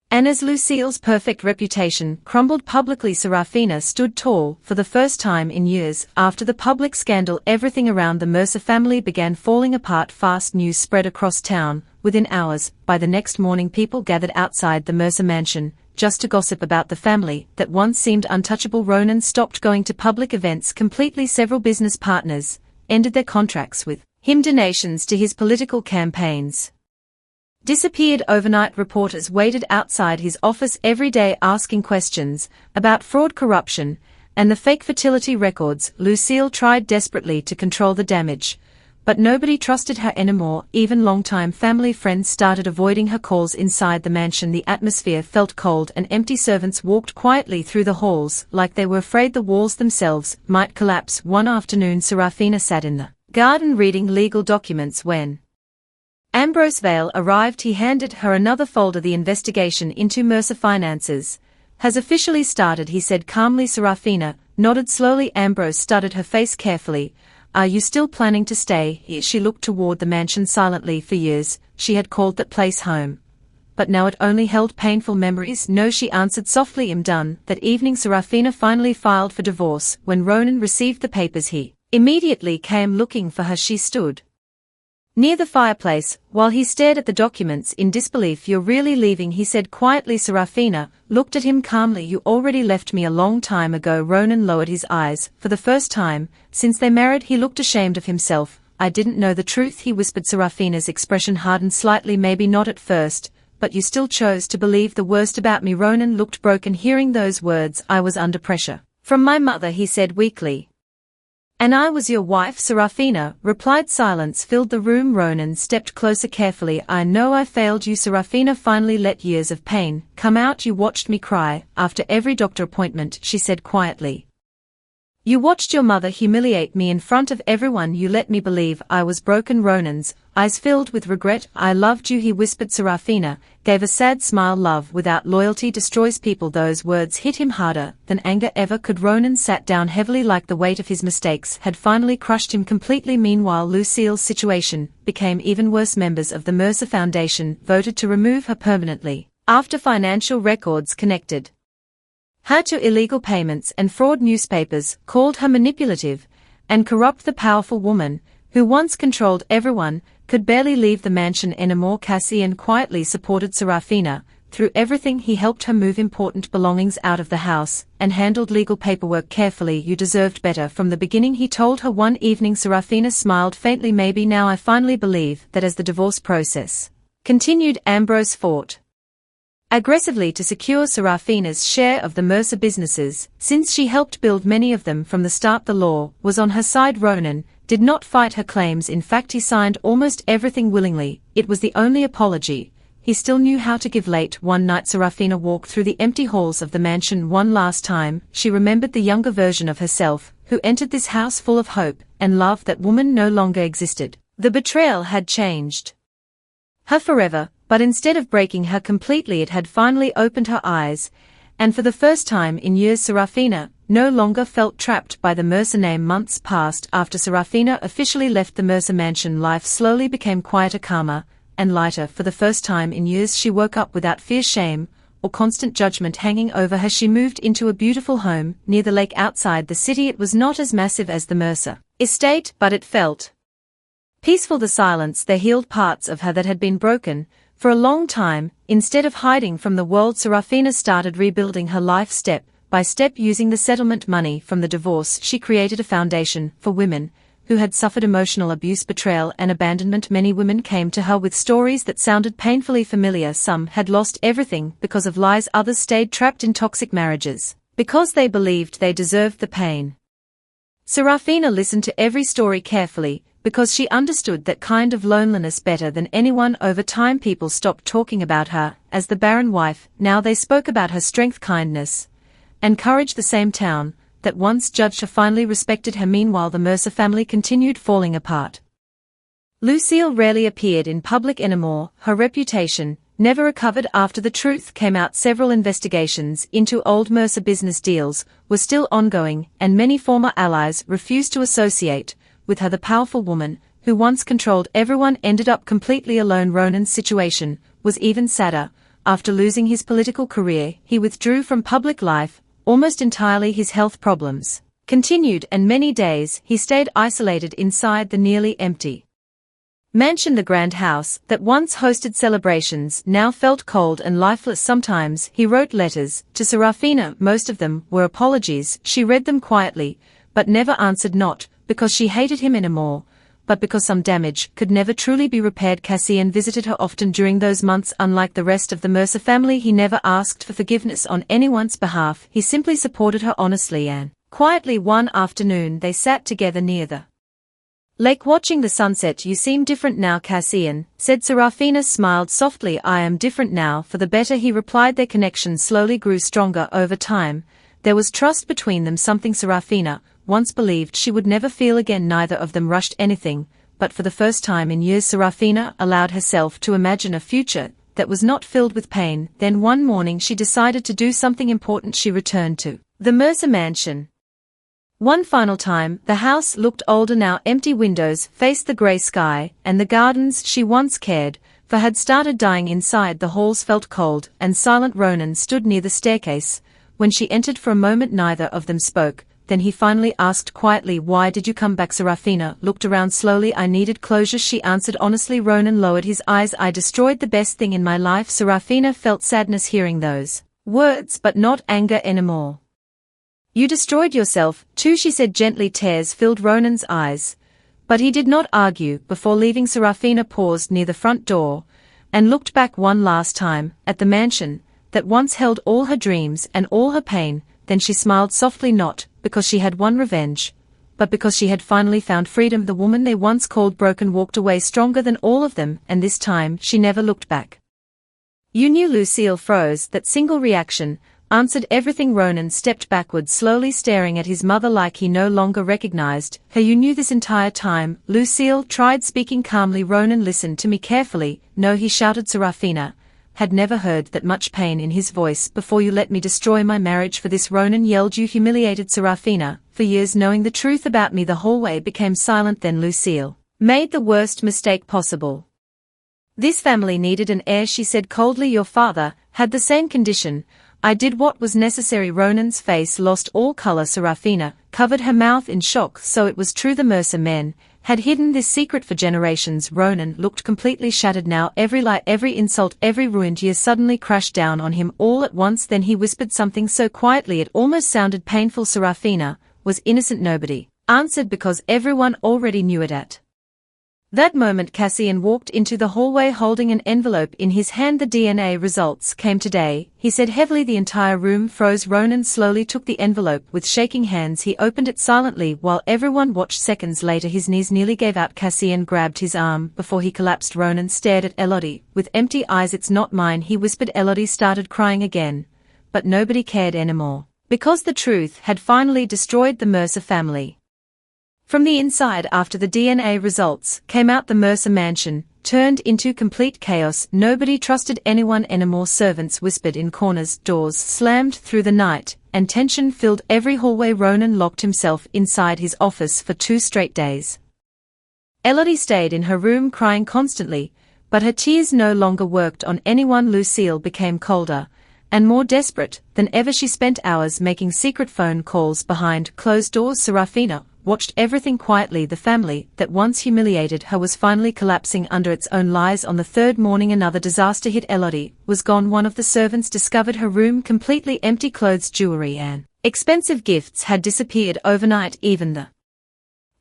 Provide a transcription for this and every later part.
And as Lucille's perfect reputation crumbled publicly, Serafina stood tall for the first time in years. After the public scandal, everything around the Mercer family began falling apart fast. News spread across town. Within hours, by the next morning, people gathered outside the Mercer mansion, just to gossip about the family that once seemed untouchable. Ronan stopped going to public events completely. Several business partners ended their contracts with him. Donations to his political campaigns disappeared overnight. Reporters waited outside his office every day asking questions about fraud, corruption, and the fake fertility records. Lucille tried desperately to control the damage, but nobody trusted her anymore. Even longtime family friends started avoiding her calls. Inside the mansion, the atmosphere felt cold and empty. Servants walked quietly through the halls like they were afraid the walls themselves might collapse. One afternoon, Serafina sat in the garden reading legal documents when Ambrose Vale arrived. He handed her another folder. The investigation into Mercer finances has officially started, he said calmly. Serafina nodded slowly. Ambrose studied her face carefully. Are you still planning to stay here? She looked toward the mansion silently. For years, she had called that place home, but now it only held painful memories. No, she answered softly. I'm done. That evening, Serafina finally filed for divorce. When Ronan received the papers, he immediately came looking for her. She stood near the fireplace, while he stared at the documents in disbelief. You're really leaving? He said quietly. Serafina looked at him calmly. You already left me a long time ago. Ronan lowered his eyes. For the first time since they married, he looked ashamed of himself. I didn't know the truth, he whispered. Serafina's expression hardened slightly. Maybe not at first, but you still chose to believe the worst about me. Ronan looked broken hearing those words. I was under pressure from my mother, he said weakly. And I was your wife, Serafina replied. Silence filled the room. Ronan stepped closer carefully. I know I failed you. Serafina finally let years of pain come out. You watched me cry after every doctor appointment, she said quietly. You watched your mother humiliate me in front of everyone. You let me believe I was broken. Ronan's eyes filled with regret. I loved you, he whispered. Serafina gave a sad smile. Love without loyalty destroys people. Those words hit him harder than anger ever could. Ronan sat down heavily, like the weight of his mistakes had finally crushed him completely. Meanwhile, Lucille's situation became even worse. Members of the Mercer Foundation voted to remove her permanently after financial records connected her to illegal payments and fraud. Newspapers called her manipulative and corrupt. The powerful woman, who once controlled everyone, could barely leave the mansion anymore. Cassian quietly supported Serafina through everything. He helped her move important belongings out of the house and handled legal paperwork carefully. You deserved better from the beginning, he told her one evening. Serafina smiled faintly. Maybe now I finally believe that. As the divorce process continued, Ambrose fought aggressively to secure Serafina's share of the Mercer businesses, since she helped build many of them from the start. The law was on her side. Ronan did not fight her claims. In fact, he signed almost everything willingly. It was the only apology he still knew how to give. Late one night, Serafina walked through the empty halls of the mansion one last time. She remembered the younger version of herself, who entered this house full of hope and love. That woman no longer existed. The betrayal had changed her forever, but instead of breaking her completely, it had finally opened her eyes, and for the first time in years, Serafina no longer felt trapped by the Mercer name. Months passed after Serafina officially left the Mercer mansion. Life slowly became quieter, calmer, and lighter. For the first time in years, she woke up without fear, shame, or constant judgment hanging over her. She moved into a beautiful home near the lake outside the city. It was not as massive as the Mercer estate, but it felt peaceful. The silence there healed parts of her that had been broken for a long time. Instead of hiding from the world, Serafina started rebuilding her life step by step. Using the settlement money from the divorce, she created a foundation for women who had suffered emotional abuse, betrayal, and abandonment. Many women came to her with stories that sounded painfully familiar. Some had lost everything because of lies. Others stayed trapped in toxic marriages because they believed they deserved the pain. Serafina listened to every story carefully, because she understood that kind of loneliness better than anyone. Over time, people stopped talking about her as the barren wife. Now they spoke about her strength, kindness, and courage. The same town that once judged her finally respected her. Meanwhile, the Mercer family continued falling apart. Lucille rarely appeared in public anymore. Her reputation never recovered after the truth came out. Several investigations into old Mercer business deals were still ongoing, and many former allies refused to associate with her. The powerful woman, who once controlled everyone, ended up completely alone. Ronan's situation was even sadder. after losing his political career, he withdrew from public life, almost entirely his health problems continued, and many days he stayed isolated inside the nearly empty mansion. The grand house that once hosted celebrations now felt cold and lifeless. Sometimes he wrote letters to Serafina. Most of them were apologies. She read them quietly, but never answered, not because she hated him anymore, but because some damage could never truly be repaired. Cassian visited her often during those months. Unlike the rest of the Mercer family, he never asked for forgiveness on anyone's behalf. He simply supported her honestly and quietly. One afternoon they sat together near the lake watching the sunset. "You seem different now, Cassian," said Serafina. Smiled softly. "I am different now, for the better," he replied. Their connection slowly grew stronger over time. There was trust between them, something Serafina once believed she would never feel again. Neither of them rushed anything, but for the first time in years Serafina allowed herself to imagine a future that was not filled with pain. Then one morning she decided to do something important. She returned to the Mercer mansion one final time. The house looked older now. Empty windows faced the grey sky, and the gardens she once cared for had started dying inside. The halls felt cold and silent. Ronan stood near the staircase when she entered. For a moment neither of them spoke. Then he finally asked quietly, "Why did you come back?" Serafina looked around slowly. "I needed closure," she answered honestly. Ronan lowered his eyes. "I destroyed the best thing in my life." Serafina felt sadness hearing those words, but not anger anymore. "You destroyed yourself, too," she said gently. Tears filled Ronan's eyes, but he did not argue. Before leaving, Serafina paused near the front door and looked back one last time at the mansion that once held all her dreams and all her pain. Then she smiled softly, not because she had won revenge, but because she had finally found freedom. The woman they once called broken walked away stronger than all of them, and this time she never looked back. "You knew." Lucille froze. That single reaction answered everything. Ronan stepped backward, slowly staring at his mother like he no longer recognized her. "You knew this entire time?" Lucille tried speaking calmly. Ronan listened to me carefully. "No," he shouted. Serafina had never heard that much pain in his voice before. "You let me destroy my marriage for this?" Ronan yelled. "You humiliated Serafina for years, knowing the truth about me." The hallway became silent. Then Lucille made the worst mistake possible. "This family needed an heir," she said coldly. "Your father had the same condition. I did what was necessary." Ronan's face lost all color. Serafina covered her mouth in shock. So it was true. The Mercer men had hidden this secret for generations. Ronan looked completely shattered now. Every lie, every insult, every ruined year suddenly crashed down on him all at once. Then he whispered something so quietly it almost sounded painful. Serafina was innocent. Nobody answered because everyone already knew it. At that moment Cassian walked into the hallway holding an envelope in his hand. "The DNA results came today," he said heavily. The entire room froze. Ronan slowly took the envelope with shaking hands. He opened it silently while everyone watched. Seconds later his knees nearly gave out. Cassian grabbed his arm before he collapsed. Ronan stared at Elodie with empty eyes. "It's not mine," he whispered. Elodie started crying again, but nobody cared anymore, because the truth had finally destroyed the Mercer family. From the inside, after the DNA results came out, the Mercer mansion turned into complete chaos. Nobody trusted anyone anymore. Servants whispered in corners, doors slammed through the night, and tension filled every hallway. Ronan locked himself inside his office for 2 straight days. Elodie stayed in her room crying constantly, but her tears no longer worked on anyone. Lucille became colder and more desperate than ever. She spent hours making secret phone calls behind closed doors. Serafina watched everything quietly. The family that once humiliated her was finally collapsing under its own lies. On the 3rd morning another disaster hit. Elodie was gone. One of the servants discovered her room completely empty. Clothes, jewelry and expensive gifts had disappeared overnight. Even the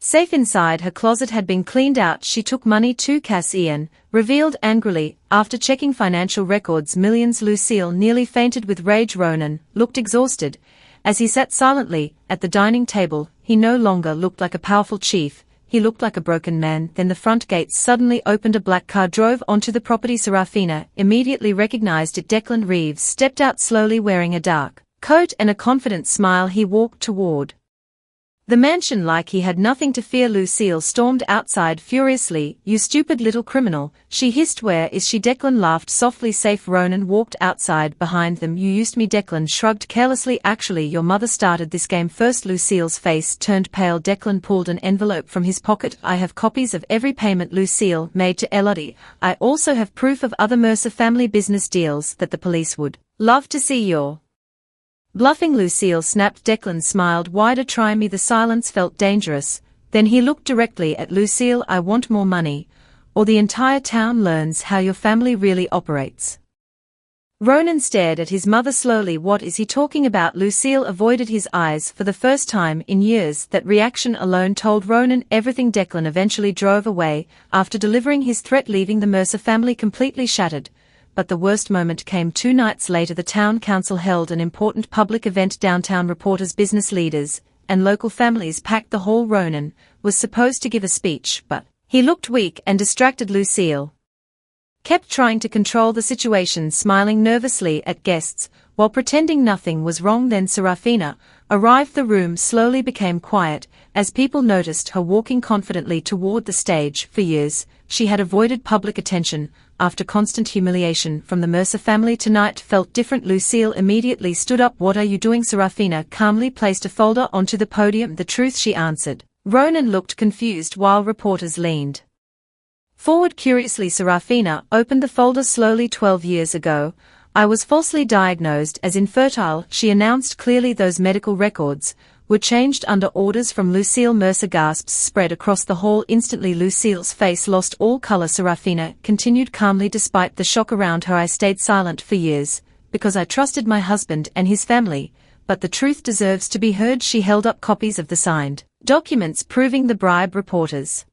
safe inside her closet had been cleaned out. She took money too, Cassian revealed angrily. After checking financial records, millions. Lucille nearly fainted with rage. Ronan looked exhausted as he sat silently at the dining table. He no longer looked like a powerful chief, he looked like a broken man. Then the front gates suddenly opened. A black car drove onto the property. Serafina immediately recognized it. Declan Reeves stepped out slowly, wearing a dark coat and a confident smile. He walked toward the mansion like he had nothing to fear. Lucille stormed outside furiously. "You stupid little criminal," she hissed. "Where is she?" Declan laughed softly. "Safe." Ronan walked outside behind them. "You used me." Declan shrugged carelessly. "Actually, your mother started this game first." Lucille's face turned pale. Declan pulled an envelope from his pocket. "I have copies of every payment Lucille made to Elodie. I also have proof of other Mercer family business deals that the police would love to see. You're bluffing." Lucille snapped. Declan smiled wider. "Try me." The silence felt dangerous. Then he looked directly at Lucille. "I want more money, or the entire town learns how your family really operates." Ronan stared at his mother slowly. "What is he talking about?" Lucille avoided his eyes for the first time in years. That reaction alone told Ronan everything. Declan eventually drove away, after delivering his threat, leaving the Mercer family completely shattered. But the worst moment came 2 nights later. The town council held an important public event downtown. Reporters, business leaders, and local families packed the hall. Ronan was supposed to give a speech, but he looked weak and distracted. Lucille kept trying to control the situation, smiling nervously at guests, while pretending nothing was wrong. Then Serafina arrived. The room slowly became quiet, as people noticed her walking confidently toward the stage. For years, she had avoided public attention, after constant humiliation from the Mercer family. Tonight felt different. Lucille immediately stood up. "What are you doing?" Serafina calmly placed a folder onto the podium. "The truth," she answered. Ronan looked confused while reporters leaned forward curiously. Serafina opened the folder slowly. 12 years ago, I was falsely diagnosed as infertile," she announced clearly. "Those medical records were changed under orders from Lucille." Mercer gasps spread across the hall. Instantly Lucille's face lost all color. Serafina continued calmly. "Despite the shock around her, I stayed silent for years, because I trusted my husband and his family, but the truth deserves to be heard." She held up copies of the signed documents proving the bribe. Reporters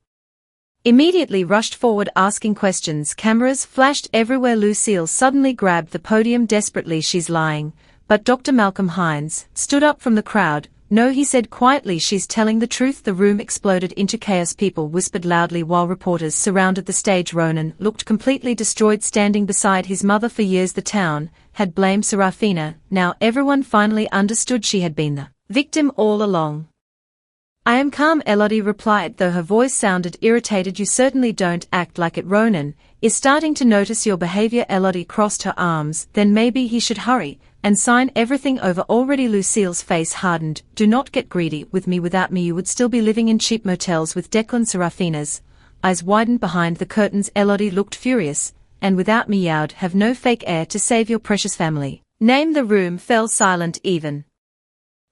immediately rushed forward asking questions. Cameras flashed everywhere. Lucille suddenly grabbed the podium desperately. "She's lying." But Dr. Malcolm Hines stood up from the crowd. "No," he said quietly, "she's telling the truth." The room exploded into chaos. People whispered loudly while reporters surrounded the stage. Ronan looked completely destroyed, standing beside his mother. For years the town had blamed Serafina. Now everyone finally understood she had been the victim all along. "I am calm," Elodie replied, though her voice sounded irritated. "You certainly don't act like it." "Ronan is starting to notice your behavior." Elodie crossed her arms. "Then maybe he should hurry and sign everything over already." Lucille's face hardened. "Do not get greedy with me. Without me you would still be living in cheap motels with Declan." Serafina's eyes widened behind the curtains. Elodie looked furious. "And without me you'd have no fake heir to save your precious family name." The room fell silent. Even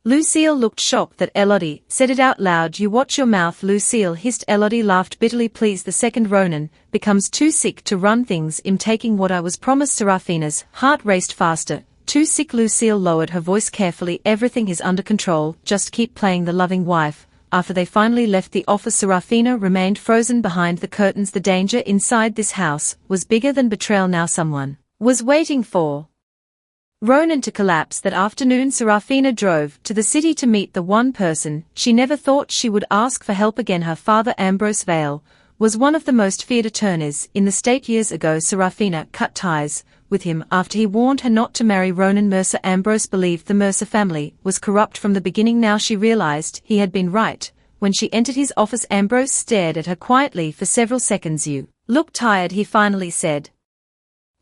Lucille looked shocked that Elodie said it out loud. "You watch your mouth," Lucille hissed. Elodie laughed bitterly. "Please, the second Ronan becomes too sick to run things, I'm taking what I was promised." Serafina's heart raced faster. "Too sick?" Lucille lowered her voice carefully. "Everything is under control, just keep playing the loving wife." After they finally left the office, Serafina remained frozen behind the curtains. The danger inside this house was bigger than betrayal. Now someone was waiting for Ronan to collapse. That afternoon Serafina drove to the city to meet the one person she never thought she would ask for help again. Her father, Ambrose Vale, was one of the most feared attorneys in the state. Years ago Serafina cut ties with him after he warned her not to marry Ronan Mercer. Ambrose believed the Mercer family was corrupt from the beginning. Now she realized he had been right. When she entered his office, Ambrose stared at her quietly for several seconds. "You look tired," he finally said.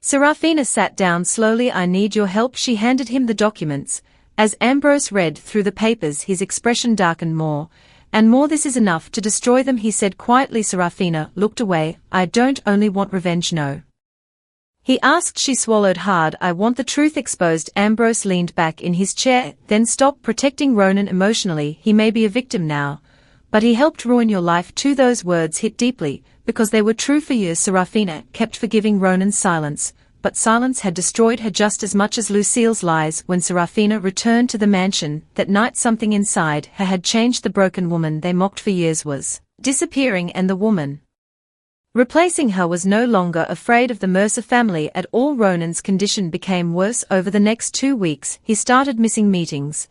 Serafina sat down slowly. "I need your help." She handed him the documents. As Ambrose read through the papers, his expression darkened more and more. "This is enough to destroy them," he said quietly. Serafina looked away. "I don't only want revenge, no," he asked. She swallowed hard. "I want the truth exposed." Ambrose leaned back in his chair. "Then stop protecting Ronan emotionally. He may be a victim now, but he helped ruin your life too." Those words hit deeply, because they were true. For years Serafina kept forgiving Ronan's silence, but silence had destroyed her just as much as Lucille's lies. When Serafina returned to the mansion that night, something inside her had changed. The broken woman they mocked for years was disappearing, and the woman replacing her was no longer afraid of the Mercer family at all. Ronan's condition became worse. Over the next 2 weeks he started missing meetings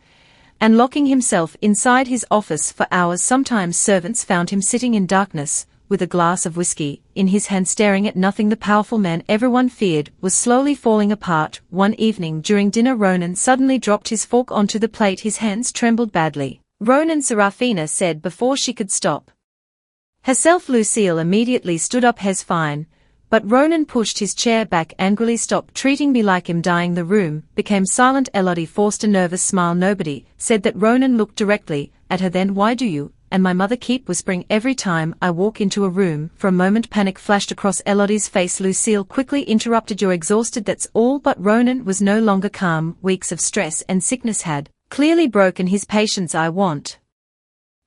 and locking himself inside his office for hours. Sometimes servants found him sitting in darkness, with a glass of whiskey in his hand, staring at nothing. The powerful man everyone feared was slowly falling apart. One evening during dinner, Ronan suddenly dropped his fork onto the plate. His hands trembled badly. Ronan, Serafina said before she could stop herself. Lucille immediately stood up. "Hes fine," but Ronan pushed his chair back angrily. "Stop treating me like I'm dying." The room became silent. Elodie forced a nervous smile. "Nobody said that." Ronan looked directly at her. "Then why do you and my mother keep whispering every time I walk into a room?" For a moment panic flashed across Elodie's face. Lucille quickly interrupted. "You're exhausted, that's all." But Ronan was no longer calm. Weeks of stress and sickness had clearly broken his patience. "I want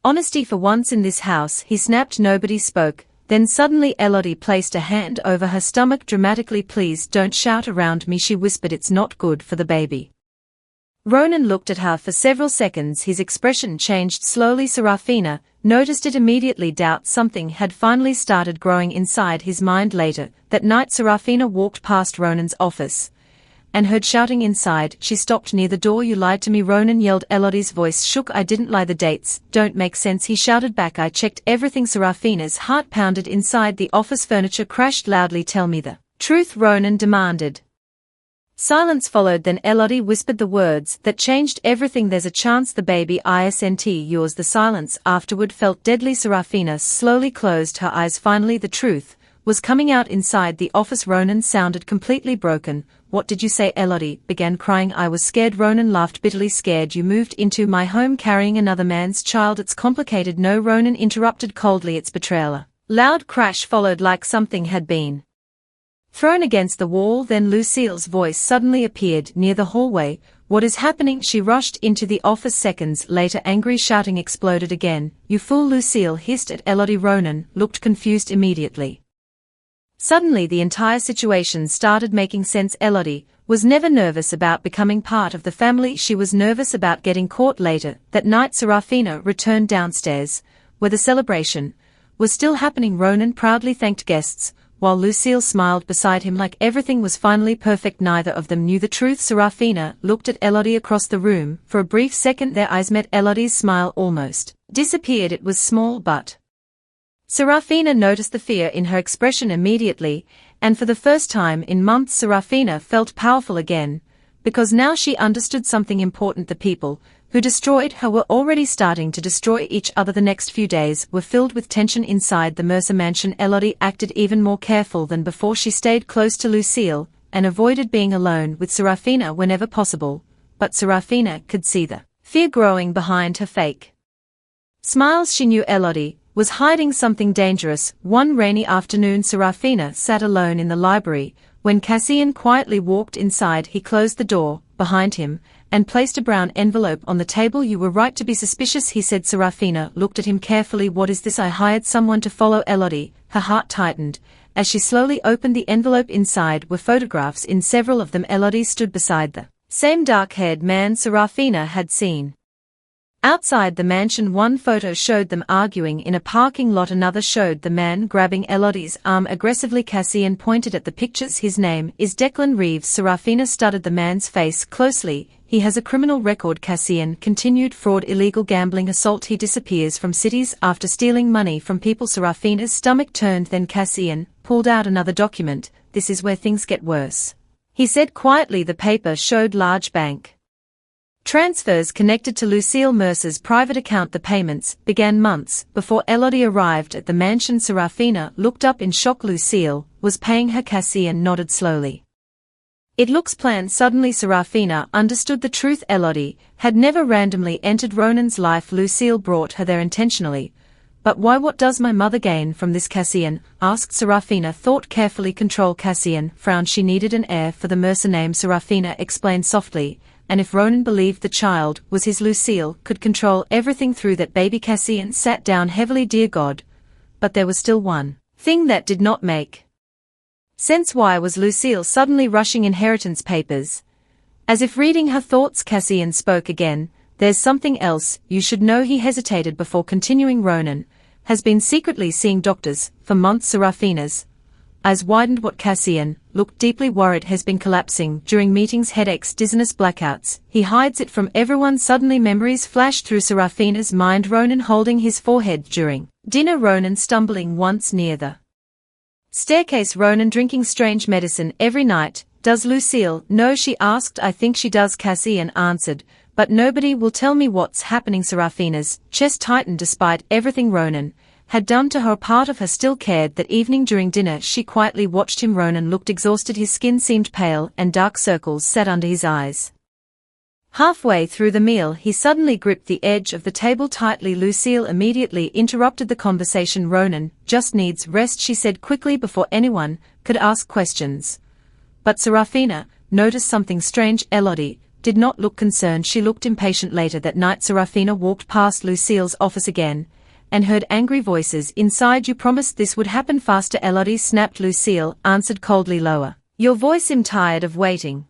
honesty for once in this house," he snapped. Nobody spoke. Then suddenly Elodie placed a hand over her stomach dramatically. "Please don't shout around me," she whispered. "It's not good for the baby." Ronan looked at her for several seconds. His expression changed slowly. Serafina noticed it immediately. Doubt something had finally started growing inside his mind. Later that night Serafina walked past Ronan's office and heard shouting inside. She stopped near the door. "You lied to me," Ronan yelled. Elodie's voice shook. "I didn't lie. The dates don't make sense," he shouted back. "I checked everything." Serafina's heart pounded inside. The office furniture crashed loudly. "Tell me the truth," Ronan demanded. Silence followed. Then Elodie whispered the words that changed everything. "There's a chance the baby isn't yours." The silence afterward felt deadly. Serafina slowly closed her eyes. Finally the truth was coming out. Inside the office Ronan sounded completely broken. "What did you say?" Elodie began crying. "I was scared." Ronan laughed bitterly. "Scared? You moved into my home carrying another man's child. It's complicated." "No," Ronan interrupted coldly. "It's betrayal." A loud crash followed like something had been thrown against the wall. Then Lucille's voice suddenly appeared near the hallway. "What is happening?" She rushed into the office. Seconds later angry shouting exploded again. "You fool!" Lucille hissed at Elodie. Ronan looked confused immediately. Suddenly the entire situation started making sense. Elodie was never nervous about becoming part of the family. She was nervous about getting caught. Later that night Serafina returned downstairs, where the celebration was still happening. Ronan proudly thanked guests, while Lucille smiled beside him like everything was finally perfect. Neither of them knew the truth. Serafina looked at Elodie across the room. For a brief second their eyes met. Elodie's smile almost disappeared. It was small, but Serafina noticed the fear in her expression immediately, and for the first time in months Serafina felt powerful again, because now she understood something important. The people who destroyed her were already starting to destroy each other. The next few days were filled with tension inside the Mercer mansion. Elodie acted even more careful than before. She stayed close to Lucille and avoided being alone with Serafina whenever possible, but Serafina could see the fear growing behind her fake smiles. She knew Elodie was hiding something dangerous. One rainy afternoon Serafina sat alone in the library when Cassian quietly walked inside. He closed the door behind him and placed a brown envelope on the table. "You were right to be suspicious," he said. Serafina looked at him carefully. "What is this?" "I hired someone to follow Elodie." Her heart tightened as she slowly opened the envelope. Inside were photographs. In several of them Elodie stood beside the same dark-haired man Serafina had seen outside the mansion. One photo showed them arguing in a parking lot. Another showed the man grabbing Elodie's arm aggressively. Cassian pointed at the pictures. "His name is Declan Reeves." Serafina studied the man's face closely. "He has a criminal record," Cassian continued. "Fraud, illegal gambling, assault. He disappears from cities after stealing money from people." Serafina's stomach turned. Then Cassian pulled out another document. "This is where things get worse," he said quietly. The paper showed large bank transfers connected to Lucille Mercer's private account. The payments began months before Elodie arrived at the mansion. Serafina looked up in shock. "Lucille was paying her?" Cassian nodded slowly. "It looks planned." Suddenly Serafina understood the truth. Elodie had never randomly entered Ronan's life. Lucille brought her there intentionally. "But why? What does my mother gain from this?" Cassian asked. Serafina thought carefully. "Control." Cassian frowned. "She needed an heir for the Mercer name," Serafina explained softly. "And if Ronan believed the child was his, Lucille could control everything through that baby." Cassian sat down heavily. "Dear God. But there was still one thing that did not make sense. Why was Lucille suddenly rushing inheritance papers?" As if reading her thoughts, Cassian spoke again. "There's something else you should know." He hesitated before continuing. "Ronan has been secretly seeing doctors for months." Serafina's eyes widened. "What?" Cassian looked deeply worried. "Has been collapsing during meetings, headaches, dizziness, blackouts. He hides it from everyone." Suddenly memories flashed through Serafina's mind. Ronan holding his forehead during dinner. Ronan stumbling once near the staircase. Ronan drinking strange medicine every night. "Does Lucille know?" she asked. "I think she does," Cassian answered, But nobody will tell me what's happening. Serafina's chest tightened despite everything Ronan had done to her. Part of her still cared. That evening during dinner she quietly watched him. Ronan looked exhausted. His skin seemed pale and dark circles sat under his eyes. Halfway through the meal he suddenly gripped the edge of the table tightly. Lucille immediately interrupted the conversation. Ronan just needs rest, she said quickly before anyone could ask questions. But Serafina noticed something strange. Elodie did not look concerned, she looked impatient. Later that night Serafina walked past Lucille's office again and heard angry voices inside. You promised this would happen faster, Elodie snapped. Lucille answered coldly. Lower your voice, I'm tired of waiting.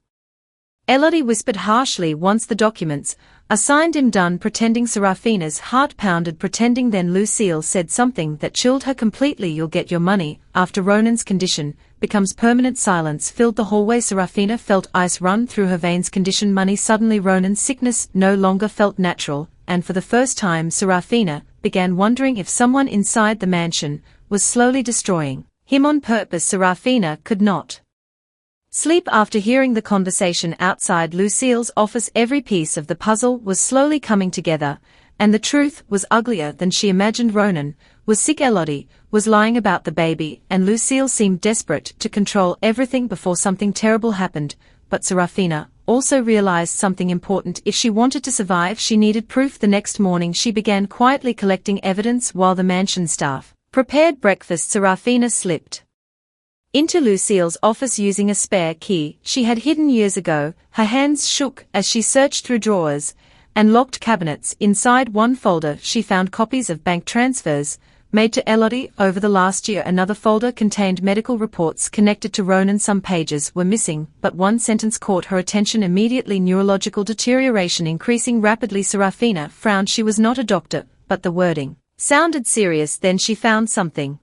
Elodie whispered harshly. Once the documents are signed, I'm done pretending. Serafina's heart pounded. Pretending? Then Lucille said something that chilled her completely. You'll get your money after Ronan's condition becomes permanent. Silence filled the hallway. Serafina felt ice run through her veins. Condition money. Suddenly Ronan's sickness no longer felt natural, and for the first time Serafina began wondering if someone inside the mansion was slowly destroying him on purpose. Serafina could not sleep after hearing the conversation outside Lucille's office. Every piece of the puzzle was slowly coming together, and the truth was uglier than she imagined. Ronan was sick, Elodie was lying about the baby, and Lucille seemed desperate to control everything before something terrible happened. But Serafina also realized something important. If she wanted to survive, she needed proof. The next morning she began quietly collecting evidence while the mansion staff prepared breakfast. Serafina slipped into Lucille's office using a spare key she had hidden years ago. Her hands shook as she searched through drawers and locked cabinets. Inside one folder she found copies of bank transfers made to Elodie over the last year. Another folder contained medical reports connected to Ronan. Some pages were missing, but one sentence caught her attention immediately. Neurological deterioration increasing rapidly. Serafina frowned. She was not a doctor, but the wording sounded serious. Then she found something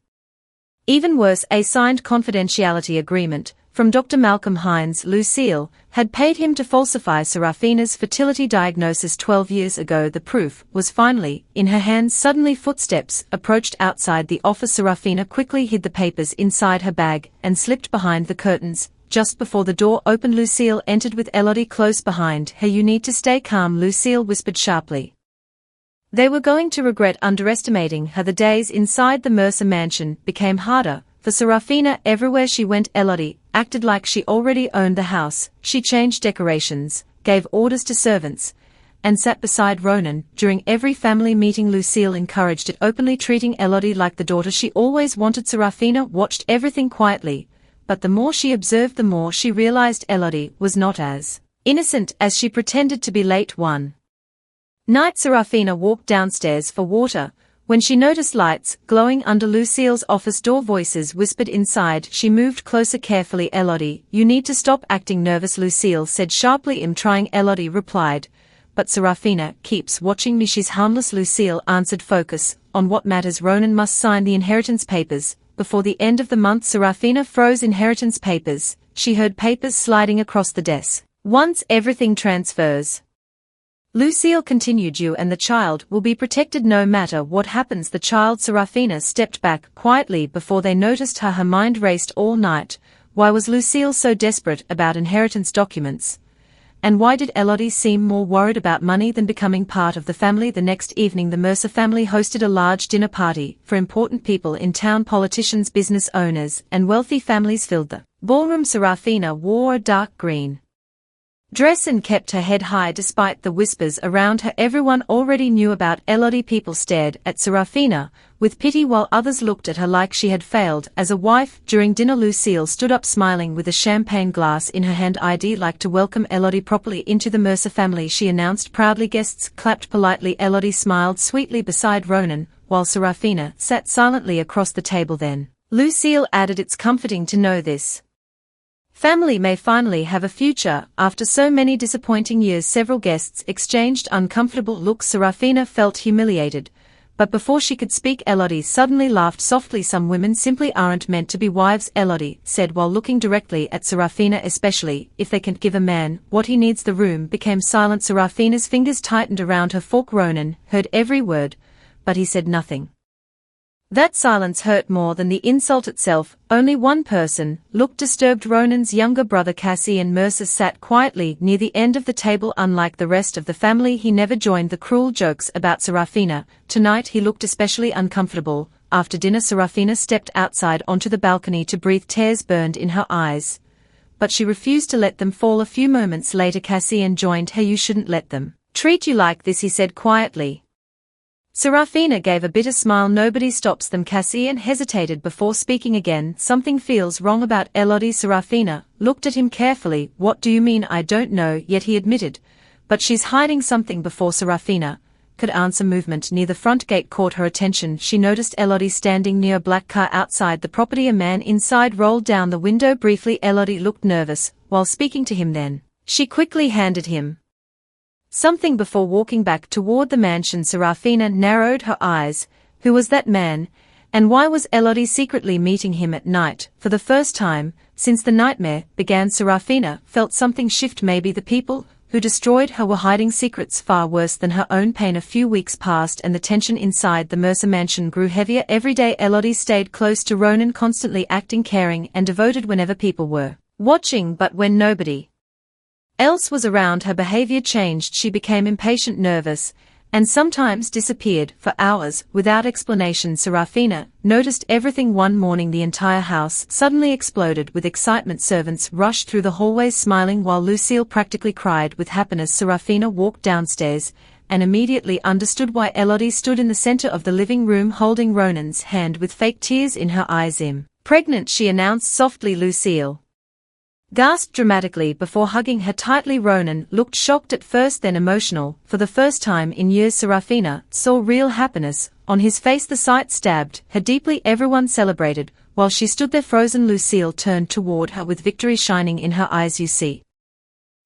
even worse, a signed confidentiality agreement from Dr. Malcolm Hines. Lucille had paid him to falsify Serafina's fertility diagnosis 12 years ago. The proof was finally in her hands. Suddenly footsteps approached outside the office. Serafina quickly hid the papers inside her bag and slipped behind the curtains. Just before the door opened, Lucille entered with Elodie close behind her. You need to stay calm, Lucille whispered sharply. They were going to regret underestimating her. The days inside the Mercer mansion became harder for Serafina. Everywhere she went, Elodie acted like she already owned the house. She changed decorations, gave orders to servants, and sat beside Ronan during every family meeting. Lucille encouraged it openly, treating Elodie like the daughter she always wanted. Serafina watched everything quietly, but the more she observed, the more she realized Elodie was not as innocent as she pretended to be. Late one night Serafina walked downstairs for water when she noticed lights glowing under Lucille's office door. Voices whispered inside. She moved closer carefully. Elodie, you need to stop acting nervous, Lucille said sharply. I'm trying, Elodie replied. But Serafina keeps watching me. She's harmless, Lucille answered. Focus on what matters. Ronan must sign the inheritance papers before the end of the month. Serafina froze. Inheritance papers. She heard papers sliding across the desk. Once everything transfers, Lucille continued, you and the child will be protected no matter what happens. The child. Serafina stepped back quietly before they noticed her. Her mind raced all night. Why was Lucille so desperate about inheritance documents? And why did Elodie seem more worried about money than becoming part of the family? The next evening the Mercer family hosted a large dinner party for important people in town. Politicians, business owners, and wealthy families filled the ballroom. Serafina wore a dark green dress and kept her head high despite the whispers around her. Everyone already knew about Elodie. People stared at Serafina with pity while others looked at her like she had failed as a wife. During dinner Lucille stood up smiling with a champagne glass in her hand. I'd like to welcome Elodie properly into the Mercer family, she announced proudly. Guests clapped politely. Elodie smiled sweetly beside Ronan while Serafina sat silently across the table. Then Lucille added, it's comforting to know this family may finally have a future after so many disappointing years. Several guests exchanged uncomfortable looks. Serafina felt humiliated, but before she could speak Elodie suddenly laughed softly. Some women simply aren't meant to be wives, Elodie said while looking directly at Serafina, especially if they can't give a man what he needs. The room became silent. Serafina's fingers tightened around her fork. Ronan heard every word, but he said nothing. That silence hurt more than the insult itself. Only one person looked disturbed. Ronan's younger brother Cassian Mercer sat quietly near the end of the table. Unlike the rest of the family, he never joined the cruel jokes about Serafina. Tonight he looked especially uncomfortable. After dinner, Serafina stepped outside onto the balcony to breathe. Tears burned in her eyes, but she refused to let them fall. A few moments later, Cassian joined her. "You shouldn't let them treat you like this," he said quietly. Serafina gave a bitter smile. "Nobody stops them." Cassian hesitated before speaking again. "Something feels wrong about Elodie." Serafina looked at him carefully. "What do you mean?" "I don't know yet," he admitted. "But she's hiding something." Before Serafina could answer, movement near the front gate caught her attention. She noticed Elodie standing near a black car outside the property. A man inside rolled down the window briefly. Elodie looked nervous while speaking to him. Then she quickly handed him something before walking back toward the mansion. Serafina narrowed her eyes. Who was that man, and why was Elodie secretly meeting him at night? For the first time since the nightmare began, Serafina felt something shift. Maybe the people who destroyed her were hiding secrets far worse than her own pain. A few weeks passed and the tension inside the Mercer mansion grew heavier. Every day Elodie stayed close to Ronan, constantly acting caring and devoted whenever people were watching, but when nobody else was around, her behavior changed. She became impatient, nervous, and sometimes disappeared for hours without explanation. Serafina noticed everything. One morning the entire house suddenly exploded with excitement. Servants rushed through the hallways smiling while Lucille practically cried with happiness. Serafina walked downstairs and immediately understood why. Elodie stood in the center of the living room holding Ronan's hand with fake tears in her eyes. "I'm pregnant," she announced softly. Lucille gasped dramatically before hugging her tightly. Ronan looked shocked at first, then emotional. For the first time in years, Serafina saw real happiness on his face. The sight stabbed her deeply. Everyone celebrated while she stood there frozen. Lucille turned toward her with victory shining in her eyes. "You see,"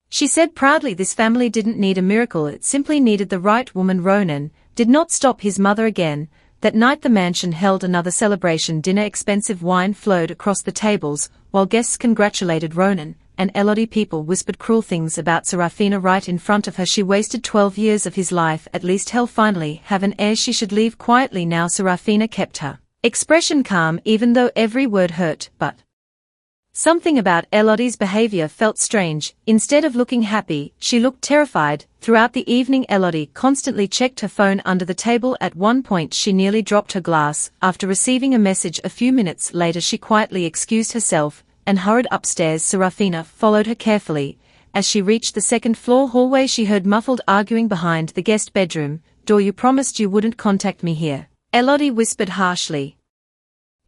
she said proudly, "this family didn't need a miracle, it simply needed the right woman." Ronan did not stop his mother again. That night the mansion held another celebration dinner. Expensive wine flowed across the tables, while guests congratulated Ronan and Elodie. People whispered cruel things about Serafina right in front of her. She wasted 12 years of his life. At least he'll finally have an heir. She should leave quietly now. Serafina kept her expression calm even though every word hurt, but something about Elodie's behavior felt strange. Instead of looking happy, she looked terrified. Throughout the evening Elodie constantly checked her phone under the table. At one point she nearly dropped her glass. After receiving a message a few minutes later, she quietly excused herself and hurried upstairs. Serafina followed her carefully. As she reached the second-floor hallway, she heard muffled arguing behind the guest bedroom door. "You promised you wouldn't contact me here," Elodie whispered harshly.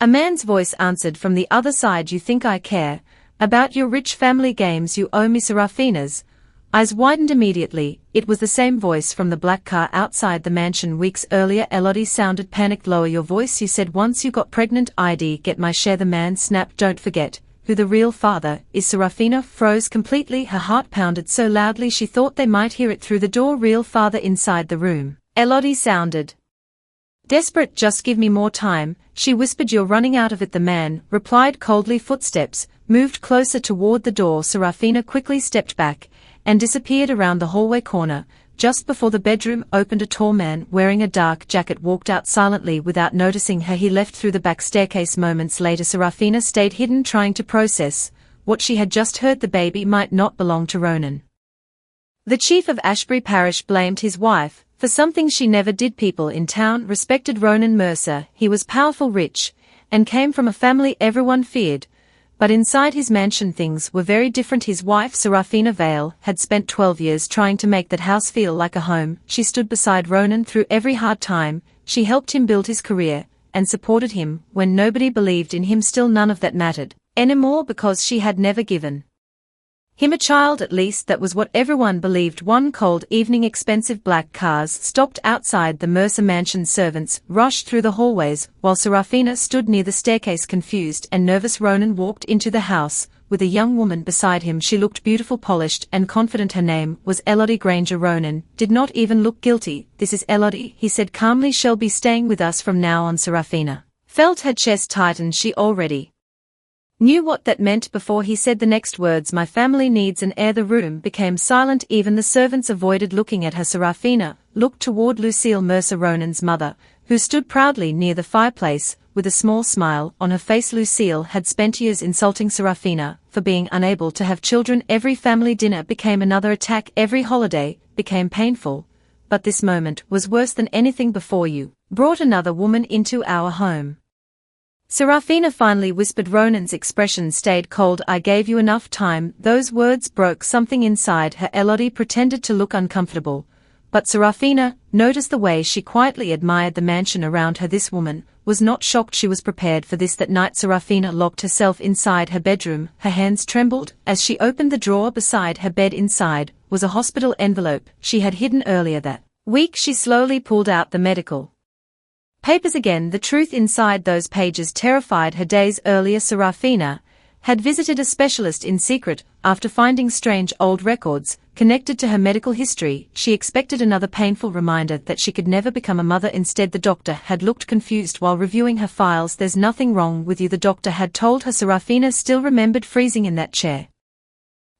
A man's voice answered from the other side. "You think I care about your rich family games? You owe me." Serafina's eyes widened immediately. It was the same voice from the black car outside the mansion weeks earlier. Elodie sounded panicked. "Lower your voice. You said once you got pregnant I'd get my share." The man snapped. "Don't forget who the real father is." Serafina froze completely. Her heart pounded so loudly she thought they might hear it through the door. "Real father?" Inside the room Elodie sounded desperate. "Just give me more time," she whispered. "You're running out of it," the man replied coldly. Footsteps moved closer toward the door. Serafina quickly stepped back and disappeared around the hallway corner. Just before the bedroom opened, a tall man wearing a dark jacket walked out silently without noticing her. He left through the back staircase. Moments later Serafina stayed hidden, trying to process what she had just heard. The baby might not belong to Ronan. The chief of Ashbury Parish blamed his wife for something she never did. People in town respected Ronan Mercer. He was powerful, rich, and came from a family everyone feared. But inside his mansion things were very different. His wife, Serafina Vale, had spent 12 years trying to make that house feel like a home. She stood beside Ronan through every hard time. She helped him build his career and supported him when nobody believed in him. Still, none of that mattered anymore because she had never given him a child. At least that was what everyone believed. One cold evening, expensive black cars stopped outside the Mercer mansion. Servants rushed through the hallways while Serafina stood near the staircase, confused and nervous. Ronan walked into the house with a young woman beside him. She looked beautiful, polished and confident. Her name was Elodie Granger. Ronan did not even look guilty. "This is Elodie," he said calmly. "She'll be staying with us from now on." Serafina felt her chest tighten. She already knew what that meant before he said the next words. "My family needs an heir." The room became silent. Even the servants avoided looking at her. Serafina looked toward Lucille Mercer, Ronan's mother, who stood proudly near the fireplace, with a small smile on her face. Lucille had spent years insulting Serafina for being unable to have children. Every family dinner became another attack, every holiday became painful, but this moment was worse than anything before. You brought another woman into our home. Serafina finally whispered. Ronan's expression stayed cold. I gave you enough time. Those words broke something inside her. Elodie pretended to look uncomfortable, but Serafina noticed the way she quietly admired the mansion around her. This woman was not shocked. She was prepared for this. That night Serafina locked herself inside her bedroom. Her hands trembled as she opened the drawer beside her bed. Inside was a hospital envelope she had hidden earlier that week. She slowly pulled out the medical papers again. The truth inside those pages terrified her. Days earlier Serafina had visited a specialist in secret. After finding strange old records connected to her medical history, she expected another painful reminder that she could never become a mother. Instead, the doctor had looked confused while reviewing her files. There's nothing wrong with you, the doctor had told her. Serafina still remembered freezing in that chair.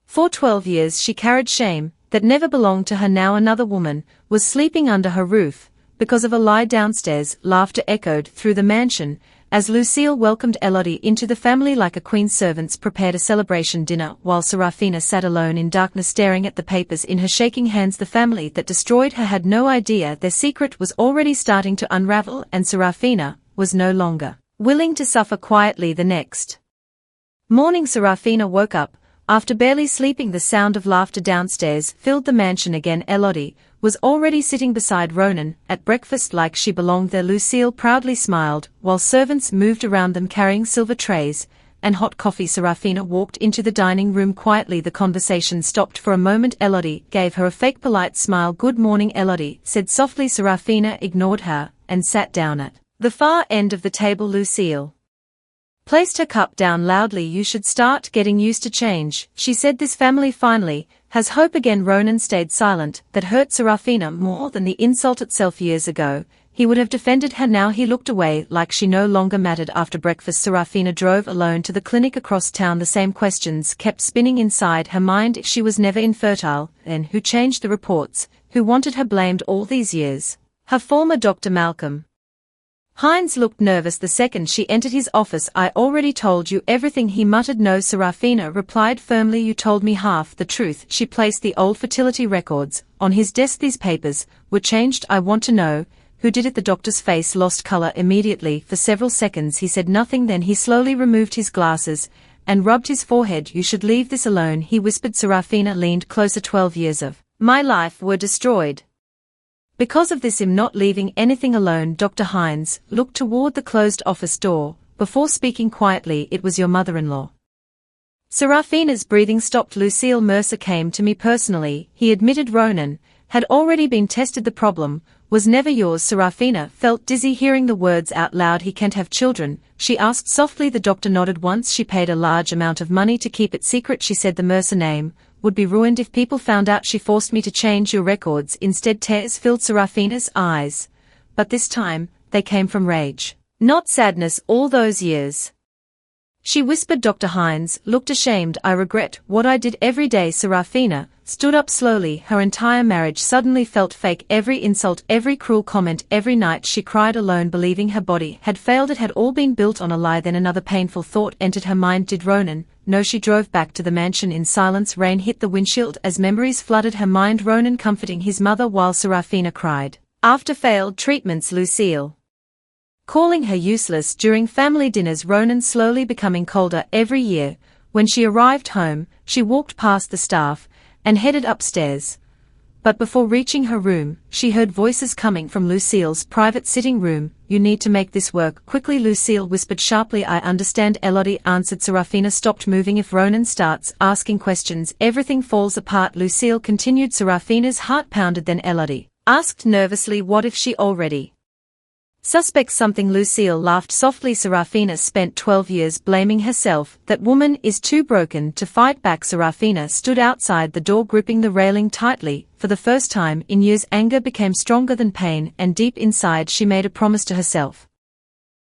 For 12 years she carried shame that never belonged to her. Now another woman was sleeping under her roof because of a lie downstairs. Laughter echoed through the mansion as Lucille welcomed Elodie into the family like a queen. Servants prepared a celebration dinner while Serafina sat alone in darkness staring at the papers in her shaking hands. The family that destroyed her had no idea their secret was already starting to unravel, and Serafina was no longer willing to suffer quietly. The next morning Serafina woke up after barely sleeping. The sound of laughter downstairs filled the mansion again. Elodie was already sitting beside Ronan at breakfast like she belonged there. Lucille proudly smiled while servants moved around them carrying silver trays and hot coffee. Serafina walked into the dining room quietly. The conversation stopped for a moment. Elodie gave her a fake polite smile. Good morning, Elodie said softly. Serafina ignored her and sat down at the far end of the table. Lucille placed her cup down loudly. You should start getting used to change, she said. This family finally has hope again. Ronan stayed silent. That hurt Serafina more than the insult itself. Years ago he would have defended her. Now he looked away like she no longer mattered. After breakfast Serafina drove alone to the clinic across town. The same questions kept spinning inside her mind. She was never infertile. Then who changed the reports? Who wanted her blamed all these years? Her former doctor Malcolm Hines looked nervous the second she entered his office. I already told you everything, he muttered. No, Serafina replied firmly. You told me half the truth. She placed the old fertility records on his desk. These papers were changed. I want to know who did it. The doctor's face lost color immediately. For several seconds he said nothing. Then he slowly removed his glasses and rubbed his forehead. You should leave this alone, he whispered. Serafina leaned closer. 12 years of my life were destroyed because of this. I'm not leaving anything alone. Dr. Hines looked toward the closed office door before speaking quietly. It was your mother-in-law. Serafina's breathing stopped. Lucille Mercer came to me personally, he admitted. Ronan had already been tested. The problem was never yours. Serafina felt dizzy hearing the words out loud. He can't have children, she asked softly. The doctor nodded once. She paid a large amount of money to keep it secret, she said. The Mercer name would be ruined if people found out. She forced me to change your records instead. Tears filled Serafina's eyes, but this time they came from rage, not sadness. All those years, she whispered. Dr. Hines looked ashamed. I regret what I did every day. Serafina stood up slowly. Her entire marriage suddenly felt fake. Every insult, every cruel comment, every night she cried alone believing her body had failed. It had all been built on a lie. Then another painful thought entered her mind. Did Ronan know? She drove back to the mansion in silence. Rain hit the windshield as memories flooded her mind. Ronan comforting his mother while Serafina cried. After failed treatments, Lucille calling her useless during family dinners. Ronan slowly becoming colder every year. When she arrived home, she walked past the staff and headed upstairs. But before reaching her room, she heard voices coming from Lucille's private sitting room. You need to make this work quickly, Lucille whispered sharply. I understand, Elodie answered. Serafina stopped moving. If Ronan starts asking questions, everything falls apart, Lucille continued. Serafina's heart pounded. Then Elodie asked nervously, what if she already suspects something? Lucille laughed softly. Serafina spent 12 years blaming herself. That woman is too broken to fight back. Serafina stood outside the door gripping the railing tightly. For the first time in years, anger became stronger than pain, and deep inside she made a promise to herself.